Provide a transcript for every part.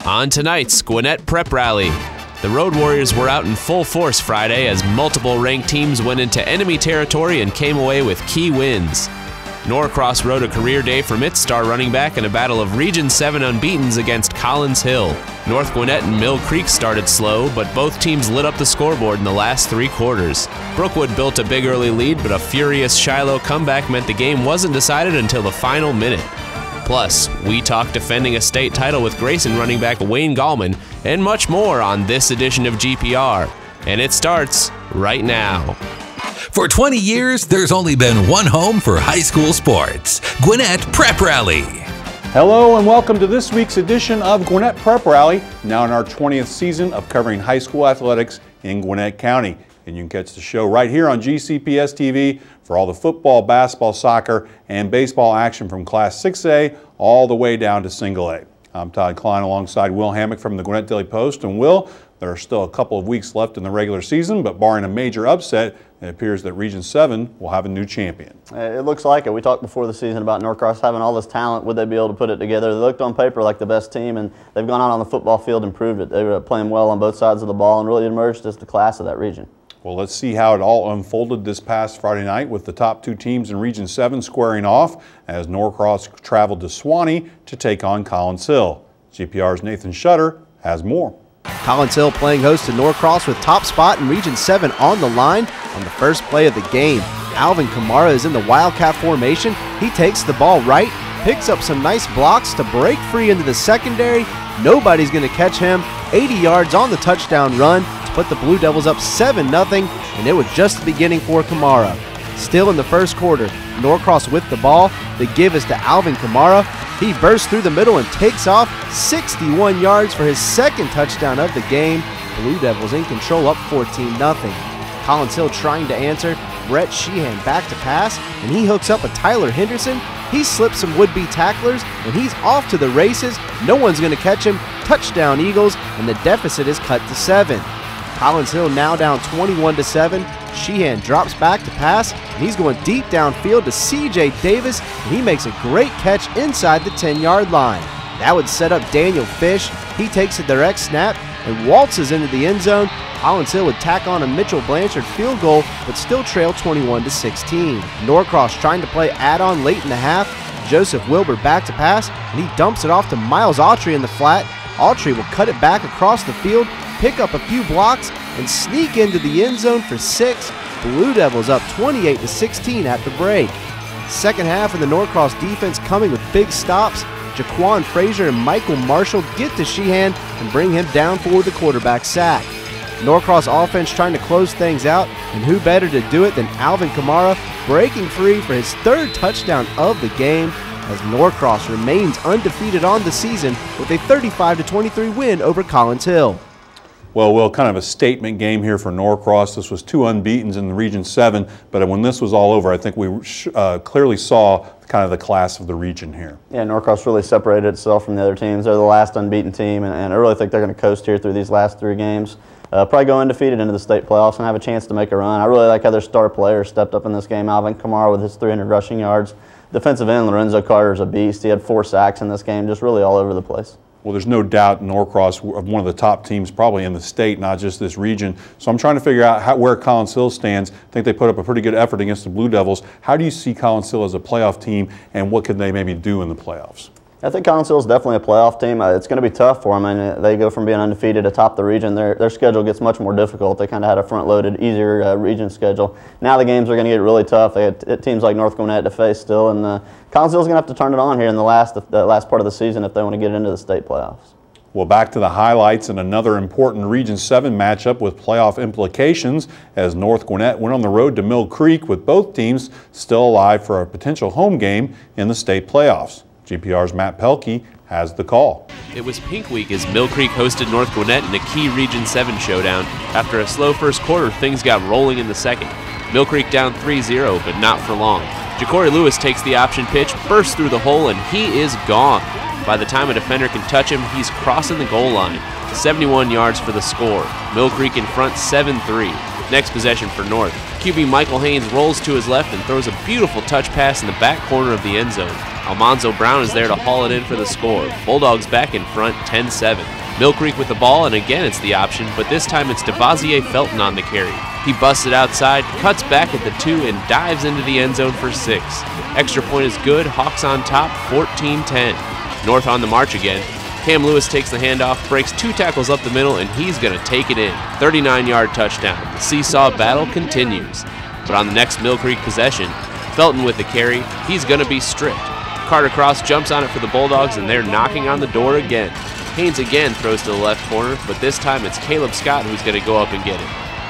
On tonight's Gwinnett Prep Rally, the Road Warriors were out in full force Friday as multiple ranked teams went into enemy territory and came away with key wins. Norcross rode a career day from its star running back in a battle of Region 7 unbeatens against Collins Hill. North Gwinnett and Mill Creek started slow, but both teams lit up the scoreboard in the last 3 quarters. Brookwood built a big early lead, but a furious Shiloh comeback meant the game wasn't decided until the final minute. Plus, we talk defending a state title with Grayson running back Wayne Gallman, and much more on this edition of GPR. And it starts right now. For 20 years, there's only been one home for high school sports, Gwinnett Prep Rally. Hello and welcome to this week's edition of Gwinnett Prep Rally, now in our 20th season of covering high school athletics in Gwinnett County. And you can catch the show right here on GCPS TV for all the football, basketball, soccer, and baseball action from Class 6A all the way down to Single A. I'm Todd Klein alongside Will Hammock from the Gwinnett Daily Post. And Will, there are still a couple of weeks left in the regular season, but barring a major upset, it appears that Region 7 will have a new champion. It looks like it. We talked before the season about Norcross having all this talent. Would they be able to put it together? They looked on paper like the best team, and they've gone out on the football field and proved it. They were playing well on both sides of the ball and really emerged as the class of that region. Well, let's see how it all unfolded this past Friday night with the top 2 teams in Region 7 squaring off as Norcross traveled to Suwanee to take on Collins Hill. GPR's Nathan Shutter has more. Collins Hill playing host to Norcross with top spot in Region 7 on the line on the first play of the game. Alvin Kamara is in the Wildcat formation. He takes the ball right, picks up some nice blocks to break free into the secondary. Nobody's going to catch him. 80 yards on the touchdown run to put the Blue Devils up 7-0, and it was just the beginning for Kamara. Still in the first quarter, Norcross with the ball. The give is to Alvin Kamara. He bursts through the middle and takes off 61 yards for his second touchdown of the game. Blue Devils in control, up 14-0. Collins Hill trying to answer. Brett Sheehan back to pass, and he hooks up a Tyler Henderson. He slips some would-be tacklers, and he's off to the races. No one's going to catch him. Touchdown Eagles, and the deficit is cut to 7. Collins Hill now down 21-7. Sheehan drops back to pass, and he's going deep downfield to C.J. Davis, and he makes a great catch inside the 10-yard line. That would set up Daniel Fish. He takes a direct snap and waltzes into the end zone. Collins Hill would tack on a Mitchell Blanchard field goal, but still trail 21-16. Norcross trying to play add-on late in the half. Joseph Wilbur back to pass, and he dumps it off to Miles Autry in the flat. Autry will cut it back across the field, pick up a few blocks, and sneak into the end zone for 6. Blue Devils up 28-16 at the break. Second half, and the Norcross defense coming with big stops. Jaquan Frazier and Michael Marshall get to Sheehan and bring him down for the quarterback sack. Norcross offense trying to close things out, and who better to do it than Alvin Kamara breaking free for his 3rd touchdown of the game as Norcross remains undefeated on the season with a 35-23 win over Collins Hill. Well, Will, kind of a statement game here for Norcross. This was 2 unbeatens in the Region 7, but when this was all over, I think we clearly saw kind of the class of the region here. Yeah, Norcross really separated itself from the other teams. They're the last unbeaten team, and I really think they're going to coast here through these last 3 games. Probably go undefeated into the state playoffs and have a chance to make a run. I really like how their star players stepped up in this game. Alvin Kamara with his 300 rushing yards. Defensive end Lorenzo Carter is a beast. He had 4 sacks in this game, just really all over the place. Well, there's no doubt Norcross, one of the top teams probably in the state, not just this region. So I'm trying to figure out where Collins Hill stands. I think they put up a pretty good effort against the Blue Devils. How do you see Collins Hill as a playoff team, and what could they maybe do in the playoffs? I think Collins Hill is definitely a playoff team. It's going to be tough for them. I mean, they go from being undefeated atop the region. Their schedule gets much more difficult. They kind of had a front-loaded, easier region schedule. Now the games are going to get really tough. They had teams like North Gwinnett to face still, and Collins Hill is going to have to turn it on here in the last part of the season if they want to get into the state playoffs. Well, back to the highlights and another important Region 7 matchup with playoff implications as North Gwinnett went on the road to Mill Creek with both teams still alive for a potential home game in the state playoffs. GPR's Matt Pelkey has the call. It was Pink Week as Mill Creek hosted North Gwinnett in a key Region 7 showdown. After a slow first quarter, things got rolling in the second. Mill Creek down 3-0, but not for long. Ja'Cory Lewis takes the option pitch, bursts through the hole, and he is gone. By the time a defender can touch him, he's crossing the goal line. 71 yards for the score. Mill Creek in front 7-3. Next possession for North. QB Michael Haynes rolls to his left and throws a beautiful touch pass in the back corner of the end zone. Almanzo Brown is there to haul it in for the score. Bulldogs back in front, 10-7. Mill Creek with the ball, and again it's the option, but this time it's Devazier Felton on the carry. He busts it outside, cuts back at the 2, and dives into the end zone for 6. Extra point is good, Hawks on top, 14-10. North on the march again. Cam Lewis takes the handoff, breaks 2 tackles up the middle, and he's going to take it in. 39-yard touchdown. The seesaw battle continues. But on the next Mill Creek possession, Felton with the carry, he's going to be stripped. Carter Cross jumps on it for the Bulldogs, and they're knocking on the door again. Haynes again throws to the left corner, but this time it's Caleb Scott who's going to go up and get it.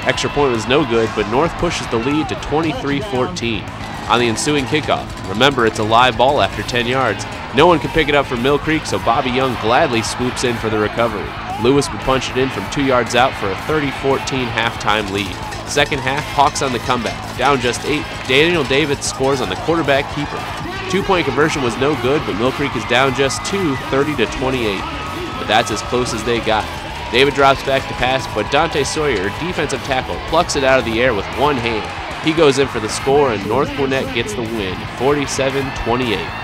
Extra point was no good, but North pushes the lead to 23-14. On the ensuing kickoff, remember it's a live ball after 10 yards. No one can pick it up from Mill Creek, so Bobby Young gladly swoops in for the recovery. Lewis would punch it in from 2 yards out for a 30-14 halftime lead. Second half, Hawks on the comeback. Down just 8, Daniel David scores on the quarterback keeper. 2-point conversion was no good, but Mill Creek is down just 2, 30-28. But that's as close as they got. David drops back to pass, but Dante Sawyer, defensive tackle, plucks it out of the air with one hand. He goes in for the score, and North Gwinnett gets the win, 47-28.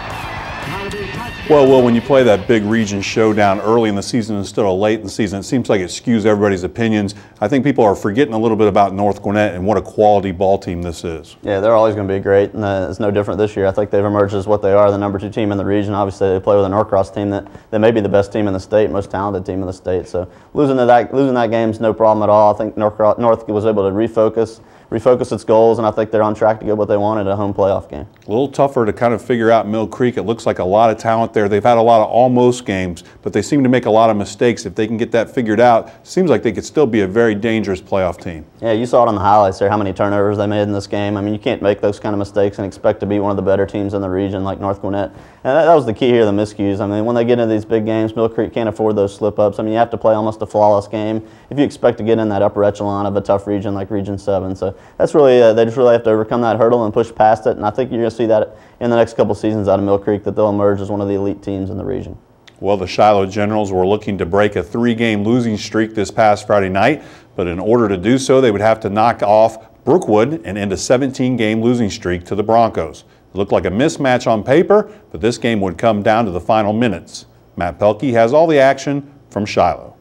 Well, Will, when you play that big region showdown early in the season instead of late in the season, it seems like it skews everybody's opinions. I think people are forgetting a little bit about North Gwinnett and what a quality ball team this is. Yeah, they're always going to be great, and it's no different this year. I think they've emerged as what they are, the #2 team in the region. Obviously, they play with a Norcross team that may be the best team in the state, most talented team in the state. So losing that game is no problem at all. I think North was able to refocus its goals, and I think they're on track to get what they wanted, a home playoff game. A little tougher to kind of figure out Mill Creek. It looks like a lot of talent there. They've had a lot of almost games, but they seem to make a lot of mistakes. If they can get that figured out, it seems like they could still be a very dangerous playoff team. Yeah, you saw it on the highlights there, how many turnovers they made in this game. I mean, you can't make those kind of mistakes and expect to be one of the better teams in the region like North Gwinnett. And that was the key here, the miscues. I mean, when they get into these big games, Mill Creek can't afford those slip-ups. I mean, you have to play almost a flawless game if you expect to get in that upper echelon of a tough region like Region 7. So that's really, they just really have to overcome that hurdle and push past it. And I think you're going to see that in the next couple seasons out of Mill Creek, that they'll emerge as one of the elite teams in the region. Well, the Shiloh Generals were looking to break a 3-game losing streak this past Friday night, but in order to do so, they would have to knock off Brookwood and end a 17-game losing streak to the Broncos. It looked like a mismatch on paper, but this game would come down to the final minutes. Matt Pelkey has all the action from Shiloh.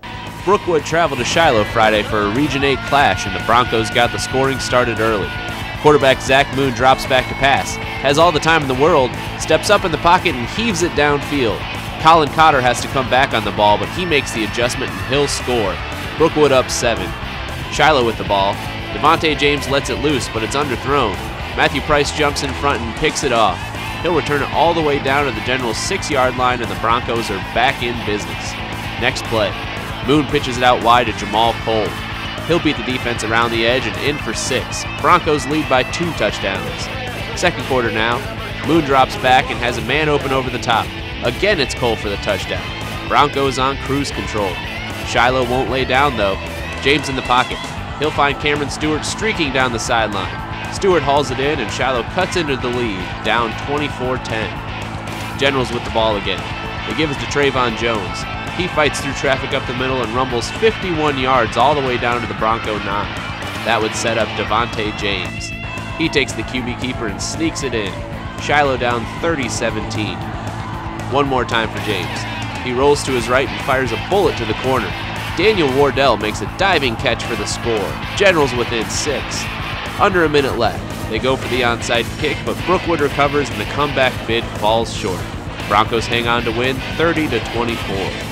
Brookwood traveled to Shiloh Friday for a Region 8 clash, and the Broncos got the scoring started early. Quarterback Zach Moon drops back to pass, has all the time in the world, steps up in the pocket and heaves it downfield. Colin Cotter has to come back on the ball, but he makes the adjustment and he'll score. Brookwood up 7. Shiloh with the ball. Devontae James lets it loose, but it's underthrown. Matthew Price jumps in front and picks it off. He'll return it all the way down to the General's 6-yard line, and the Broncos are back in business. Next play. Moon pitches it out wide to Jamal Cole. He'll beat the defense around the edge and in for 6. Broncos lead by 2 touchdowns. Second quarter now. Moon drops back and has a man open over the top. Again, it's Cole for the touchdown. Broncos on cruise control. Shiloh won't lay down, though. James in the pocket. He'll find Cameron Stewart streaking down the sideline. Stewart hauls it in, and Shiloh cuts into the lead, down 24-10. Generals with the ball again. They give it to Trayvon Jones. He fights through traffic up the middle and rumbles 51 yards all the way down to the Bronco 9. That would set up Devontae James. He takes the QB keeper and sneaks it in. Shiloh down 30-17. One more time for James. He rolls to his right and fires a bullet to the corner. Daniel Wardell makes a diving catch for the score. Generals within 6. Under a minute left. They go for the onside kick, but Brookwood recovers and the comeback bid falls short. Broncos hang on to win 30-24.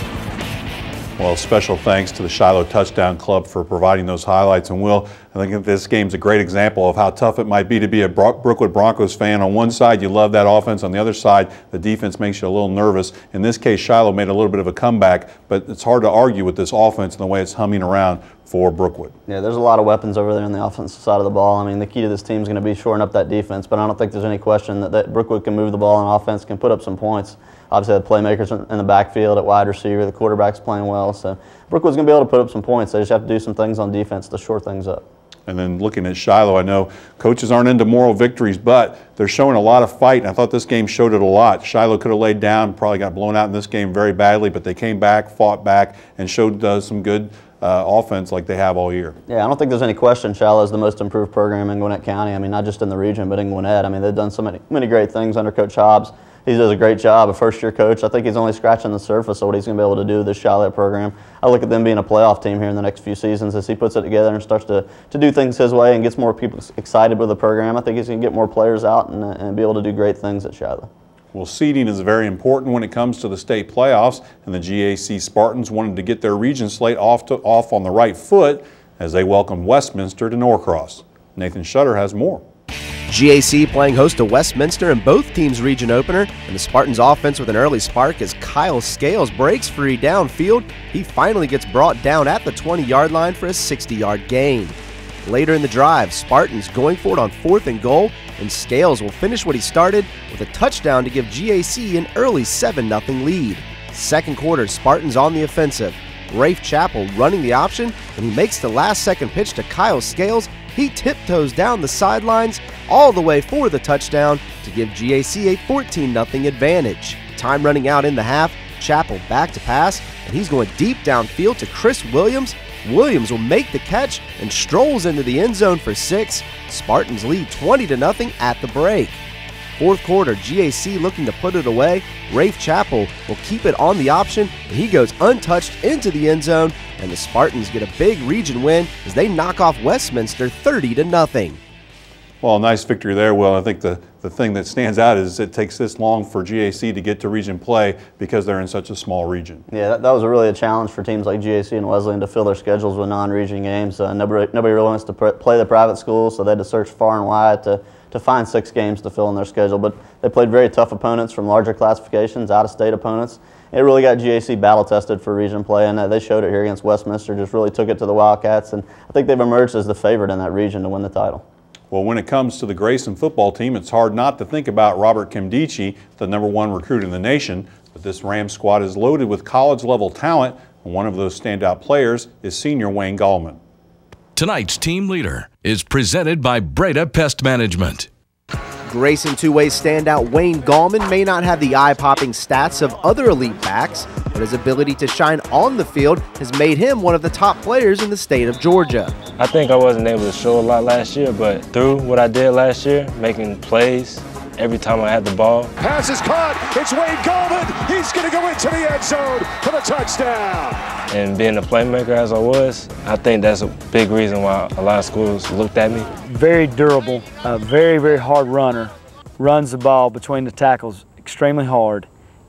Well, special thanks to the Shiloh Touchdown Club for providing those highlights. And Will, I think this game's a great example of how tough it might be to be a Brookwood Broncos fan. On one side, you love that offense. On the other side, the defense makes you a little nervous. In this case, Shiloh made a little bit of a comeback, but it's hard to argue with this offense and the way it's humming around for Brookwood. Yeah, there's a lot of weapons over there on the offensive side of the ball. I mean, the key to this team is going to be shoring up that defense, but I don't think there's any question that Brookwood can move the ball on offense, can put up some points. Obviously, the playmakers in the backfield at wide receiver, the quarterback's playing well. So Brookwood's going to be able to put up some points. They just have to do some things on defense to shore things up. And then looking at Shiloh, I know coaches aren't into moral victories, but they're showing a lot of fight, and I thought this game showed it a lot. Shiloh could have laid down, probably got blown out in this game very badly, but they came back, fought back, and showed some good offense like they have all year. Yeah, I don't think there's any question Shiloh is the most improved program in Gwinnett County. I mean, not just in the region, but in Gwinnett. I mean, they've done so many great things under Coach Hobbs. He does a great job, a first-year coach. I think he's only scratching the surface of what he's going to be able to do with this Shiloh program. I look at them being a playoff team here in the next few seasons as he puts it together and starts to do things his way and gets more people excited with the program. I think he's going to get more players out and be able to do great things at Shiloh. Well, seeding is very important when it comes to the state playoffs, and the GAC Spartans wanted to get their region slate off on the right foot as they welcome Westminster to Norcross. Nathan Shutter has more. GAC playing host to Westminster in both teams' region opener, and the Spartans offense with an early spark as Kyle Scales breaks free downfield. He finally gets brought down at the 20-yard line for a 60-yard gain. Later in the drive, Spartans going for it on 4th and goal, and Scales will finish what he started with a touchdown to give GAC an early 7-0 lead. Second quarter, Spartans on the offensive. Rafe Chappell running the option, and he makes the last-second pitch to Kyle Scales. He tiptoes down the sidelines all the way for the touchdown to give GAC a 14-0 advantage. Time running out in the half, Chappell back to pass, and he's going deep downfield to Chris Williams. Williams will make the catch and strolls into the end zone for 6. Spartans lead 20-0 at the break. Fourth quarter, GAC looking to put it away. Rafe Chappell will keep it on the option, and he goes untouched into the end zone, and the Spartans get a big region win as they knock off Westminster 30-0. Well, a nice victory there, Will. I think the thing that stands out is it takes this long for GAC to get to region play because they're in such a small region. Yeah, that was really a challenge for teams like GAC and Wesleyan to fill their schedules with non-region games. Nobody really wants to play the private schools, so they had to search far and wide to find 6 games to fill in their schedule. But they played very tough opponents from larger classifications, out-of-state opponents. It really got GAC battle-tested for region play, and they showed it here against Westminster, just really took it to the Wildcats, and I think they've emerged as the favorite in that region to win the title. Well, when it comes to the Grayson football team, it's hard not to think about Robert Kimdichie, the #1 recruit in the nation. But this Rams squad is loaded with college-level talent, and one of those standout players is senior Wayne Gallman. Tonight's team leader is presented by Breda Pest Management. Grayson two-way standout Wayne Gallman may not have the eye-popping stats of other elite backs, but his ability to shine on the field has made him one of the top players in the state of Georgia. I think I wasn't able to show a lot last year, but through what I did last year, making plays every time I had the ball. Pass is caught. It's Wayne Gallman. He's going to go into the end zone for the touchdown. And being a playmaker as I was, I think that's a big reason why a lot of schools looked at me. Very durable, very, very hard runner. Runs the ball between the tackles extremely hard.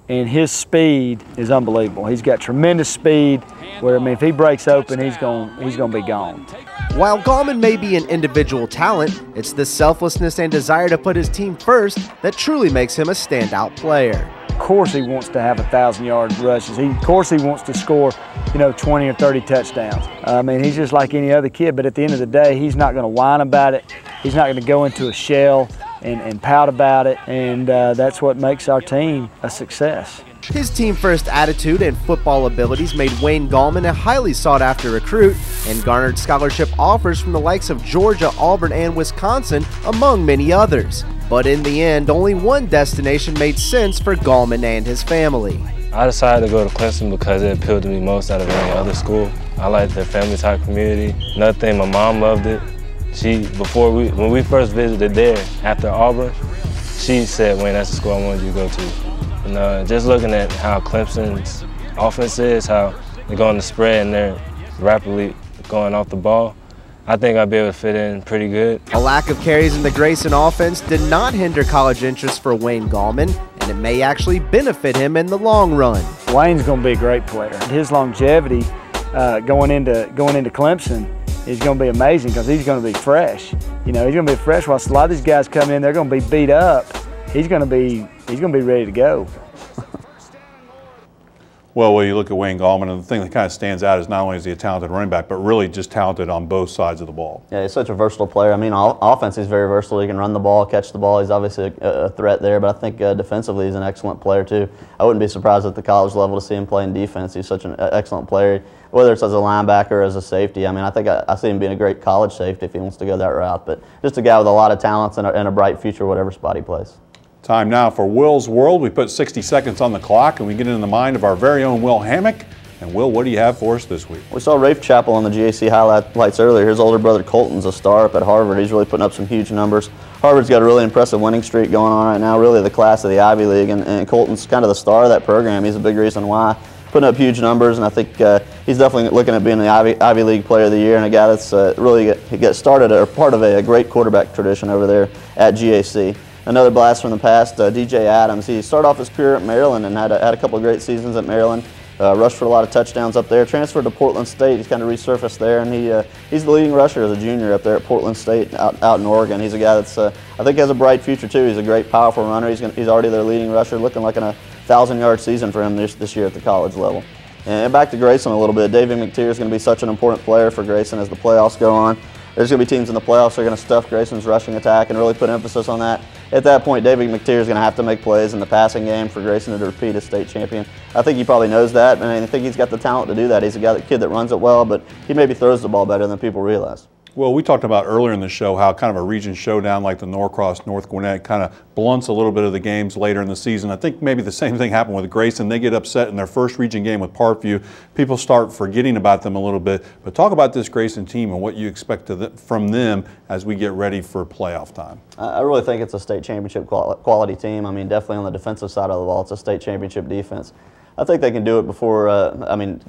And his speed is unbelievable. He's got tremendous speed where, I mean, if he breaks open, he's going to be gone. While Gallman may be an individual talent, it's the selflessness and desire to put his team first that truly makes him a standout player. Of course he wants to have 1,000-yard rushes. Of course he wants to score, 20 or 30 touchdowns. I mean, he's just like any other kid, but at the end of the day, he's not going to whine about it. He's not going to go into a shell and pout about it, and that's what makes our team a success. His team-first attitude and football abilities made Wayne Gallman a highly sought-after recruit and garnered scholarship offers from the likes of Georgia, Auburn, and Wisconsin, among many others. But in the end, only one destination made sense for Gallman and his family. I decided to go to Clemson because it appealed to me most out of any other school. I like their family-type community. Another thing, my mom loved it. When we first visited there after Auburn, she said, "Wayne, that's the school I wanted you to go to." Just looking at how Clemson's offense is, how they're going to spread and they're rapidly going off the ball, I think I'd be able to fit in pretty good. A lack of carries in the Grayson offense did not hinder college interest for Wayne Gallman, and it may actually benefit him in the long run. Wayne's going to be a great player. His longevity going into Clemson is going to be amazing because he's going to be fresh. He's going to be fresh. While a lot of these guys come in, they're going to be beat up. He's going to be ready to go. Well, when you look at Wayne Gallman, and the thing that kind of stands out is not only is he a talented running back, but really just talented on both sides of the ball. Yeah, he's such a versatile player. I mean, offense, he's very versatile. He can run the ball, catch the ball. He's obviously a threat there, but I think defensively he's an excellent player too. I wouldn't be surprised at the college level to see him play in defense. He's such an excellent player, whether it's as a linebacker or as a safety. I mean, I think I see him being a great college safety if he wants to go that route, but just a guy with a lot of talents and a bright future whatever spot he plays. Time now for Will's World. We put 60 seconds on the clock and we get into the mind of our very own Will Hammock And Will, what do you have for us this week? We saw Rafe Chappell on the GAC highlights earlier. His older brother Colton's a star up at Harvard. He's really putting up some huge numbers. Harvard's got a really impressive winning streak going on right now, really the class of the Ivy League, and Colton's kind of the star of that program. He's a big reason why. Putting up huge numbers, and I think he's definitely looking at being the Ivy League Player of the Year, and a guy that's really got started or part of a great quarterback tradition over there at GAC. Another blast from the past, DJ Adams. He started off his career at Maryland and had a couple of great seasons at Maryland. Rushed for a lot of touchdowns up there. Transferred to Portland State. He's kind of resurfaced there, and he's the leading rusher as a junior up there at Portland State out in Oregon. He's a guy that's I think has a bright future too. He's a great, powerful runner. He's already their leading rusher, looking like a 1,000-yard season for him this year at the college level. And back to Grayson a little bit. David McTeer is going to be such an important player for Grayson as the playoffs go on. There's going to be teams in the playoffs that are going to stuff Grayson's rushing attack and really put emphasis on that. At that point, David McTeer is going to have to make plays in the passing game for Grayson to repeat as state champion. I think he probably knows that, and I think he's got the talent to do that. He's a kid that runs it well, but he maybe throws the ball better than people realize. Well, we talked about earlier in the show how kind of a region showdown like the Norcross North Gwinnett kind of blunts a little bit of the games later in the season. I think maybe the same thing happened with Grayson. They get upset in their first region game with Parkview. People start forgetting about them a little bit. But talk about this Grayson team and what you expect from them as we get ready for playoff time. I really think it's a state championship quality team. I mean, definitely on the defensive side of the ball, it's a state championship defense. I think they can do it before,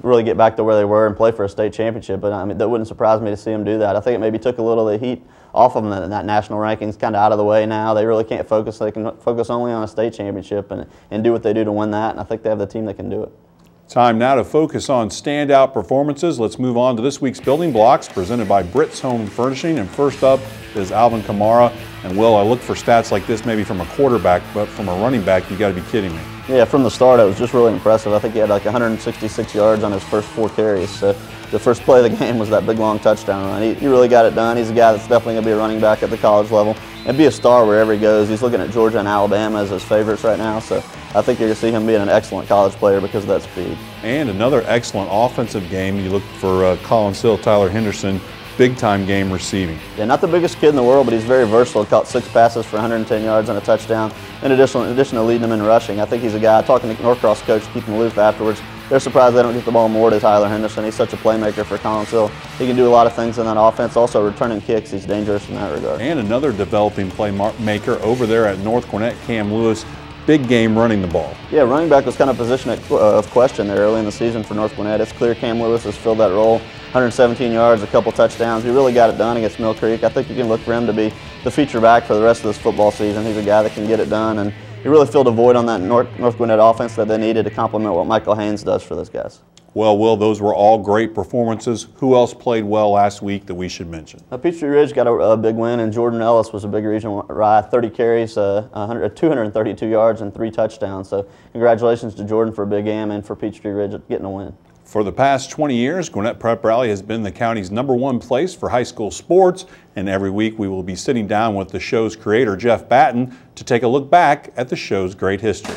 really get back to where they were and play for a state championship. But, that wouldn't surprise me to see them do that. I think it maybe took a little of the heat off of them, and that national ranking's kind of out of the way now. They really can't focus. They can focus only on a state championship and do what they do to win that, and I think they have the team that can do it. Time now to focus on standout performances. Let's move on to this week's Building Blocks presented by Britt's Home Furnishing. And first up is Alvin Kamara. And Will, I look for stats like this maybe from a quarterback, but from a running back, you got to be kidding me. Yeah, from the start, it was just really impressive. I think he had like 166 yards on his first 4 carries. So the first play of the game was that big long touchdown run. He really got it done. He's a guy that's definitely going to be a running back at the college level and be a star wherever he goes. He's looking at Georgia and Alabama as his favorites right now. So I think you're going to see him being an excellent college player because of that speed. And another excellent offensive game. You look for Collins Hill, Tyler Henderson. Big-time game receiving. Yeah, not the biggest kid in the world, but he's very versatile. Caught 6 passes for 110 yards and a touchdown. In addition to leading them in rushing, I think he's a guy, talking to Norcross coach Keith Maloof afterwards, they're surprised they don't get the ball more to Tyler Henderson. He's such a playmaker for Collins Hill. He can do a lot of things in that offense. Also returning kicks, he's dangerous in that regard. And another developing playmaker over there at North Gwinnett, Cam Lewis. Big game running the ball. Yeah, running back was kind of position of question there early in the season for North Gwinnett. It's clear Cam Lewis has filled that role. 117 yards, a couple touchdowns. He really got it done against Mill Creek. I think you can look for him to be the feature back for the rest of this football season. He's a guy that can get it done, and he really filled a void on that North Gwinnett offense that they needed to complement what Michael Haynes does for those guys. Well, Will, those were all great performances. Who else played well last week that we should mention? Peachtree Ridge got a big win, and Jordan Ellis was a big region ride. 30 carries, 232 yards, and 3 touchdowns. So congratulations to Jordan for a big game and for Peachtree Ridge getting a win. For the past 20 years, Gwinnett Prep Rally has been the county's #1 place for high school sports, and every week we will be sitting down with the show's creator, Jeff Batten, to take a look back at the show's great history.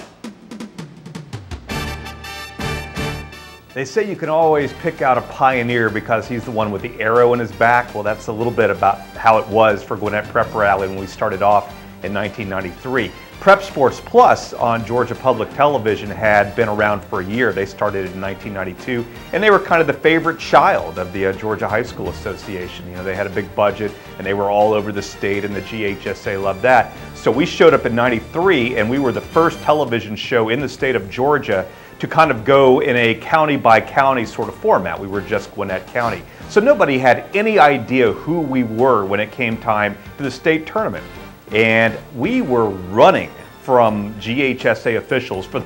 They say you can always pick out a pioneer because he's the one with the arrow in his back. Well, that's a little bit about how it was for Gwinnett Prep Rally when we started off in 1993. Prep Sports Plus on Georgia Public Television had been around for a year. They started in 1992, and they were kind of the favorite child of the Georgia High School Association. You know, they had a big budget, and they were all over the state, and the GHSA loved that. So we showed up in '93, and we were the first television show in the state of Georgia to kind of go in a county-by-county sort of format. We were just Gwinnett County. So nobody had any idea who we were when it came time to the state tournament. And we were running from GHSA officials for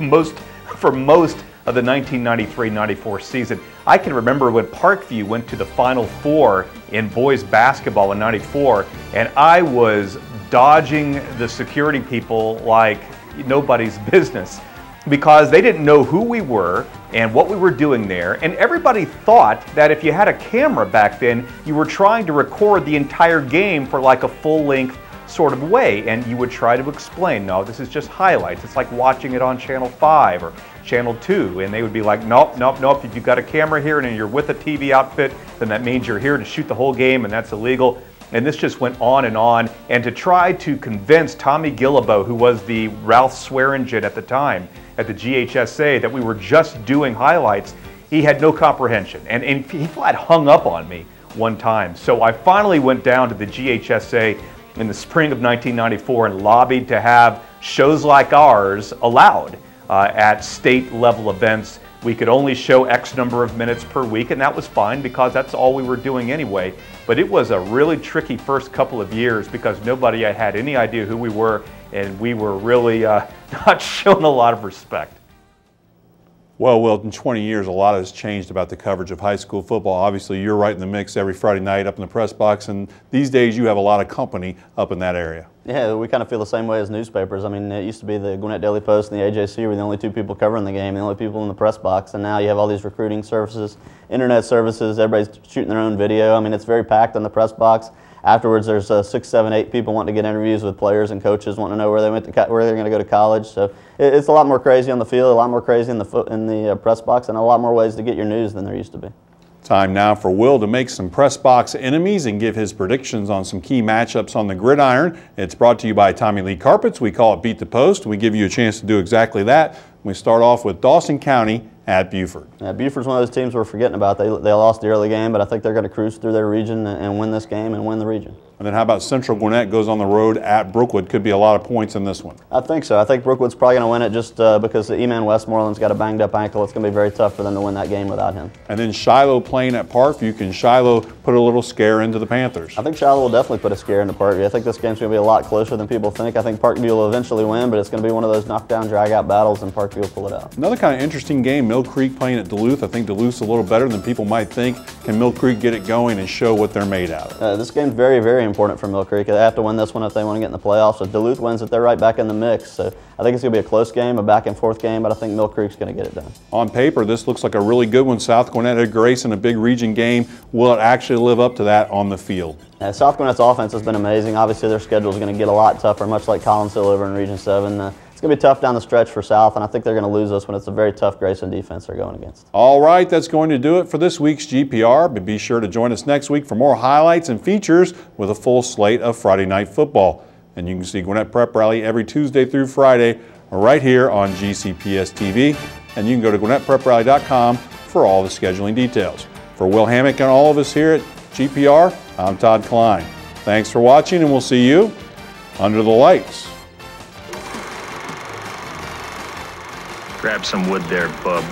most of the 1993-94 season. I can remember when Parkview went to the Final Four in boys basketball in '94, and I was dodging the security people like nobody's business because they didn't know who we were and what we were doing there. And everybody thought that if you had a camera back then, you were trying to record the entire game for like a full-length sort of way, and you would try to explain, no, this is just highlights. It's like watching it on Channel 5 or Channel 2, and they would be like, nope, nope, nope, if you've got a camera here and you're with a TV outfit, then that means you're here to shoot the whole game, and that's illegal. And this just went on, and to try to convince Tommy Gillibo, who was the Ralph Swearingen at the time at the GHSA, that we were just doing highlights, he had no comprehension, and he flat hung up on me one time. So I finally went down to the GHSA in the spring of 1994 and lobbied to have shows like ours allowed at state level events. We could only show X number of minutes per week, and that was fine because that's all we were doing anyway. But it was a really tricky first couple of years because nobody had any idea who we were, and we were really not shown a lot of respect. Well, Will, in 20 years, a lot has changed about the coverage of high school football. Obviously, you're right in the mix every Friday night up in the press box, and these days you have a lot of company up in that area. Yeah, we kind of feel the same way as newspapers. I mean, it used to be the Gwinnett Daily Post and the AJC were the only two people covering the game, the only people in the press box, and now you have all these recruiting services, internet services, everybody's shooting their own video. I mean, it's very packed in the press box. Afterwards, there's 6, 7, 8 people wanting to get interviews with players and coaches, wanting to know where they're going to go to college. So it's a lot more crazy on the field, a lot more crazy in the press box, and a lot more ways to get your news than there used to be. Time now for Will to make some press box enemies and give his predictions on some key matchups on the gridiron. It's brought to you by Tommy Lee Carpets. We call it Beat the Post. We give you a chance to do exactly that. We start off with Dawson County at Buford. Yeah, Buford's one of those teams we're forgetting about. They lost the early game, but I think they're going to cruise through their region and win this game and win the region. And then how about Central Gwinnett goes on the road at Brookwood? Could be a lot of points in this one. I think so. I think Brookwood's probably going to win it just because E-Man Westmoreland's got a banged up ankle. It's going to be very tough for them to win that game without him. And then Shiloh playing at Parkview. Can Shiloh put a little scare into the Panthers? I think Shiloh will definitely put a scare into Parkview. I think this game's going to be a lot closer than people think. I think Parkview will eventually win, but it's going to be one of those knockdown, drag-out battles, and Parkview will pull it out. Another kind of interesting game, Mill Creek playing at Duluth. I think Duluth's a little better than people might think. Can Mill Creek get it going and show what they're made out of? This game's very, very important for Mill Creek. They have to win this one if they want to get in the playoffs. If Duluth wins it, they're right back in the mix. So I think it's going to be a close game, a back-and-forth game, but I think Mill Creek's going to get it done. On paper, this looks like a really good one. South Gwinnett at Grayson, a big region game. Will it actually live up to that on the field? South Gwinnett's offense has been amazing. Obviously, their schedule is going to get a lot tougher, much like Collinsville over in Region 7. It's going to be tough down the stretch for South, and I think they're going to lose this one. It's a very tough Grayson defense they're going against. All right, that's going to do it for this week's GPR, but be sure to join us next week for more highlights and features with a full slate of Friday night football. And you can see Gwinnett Prep Rally every Tuesday through Friday right here on GCPS TV. And you can go to GwinnettPrepRally.com for all the scheduling details. For Will Hammock and all of us here at GPR, I'm Todd Klein. Thanks for watching, and we'll see you under the lights. Grab some wood there, bub.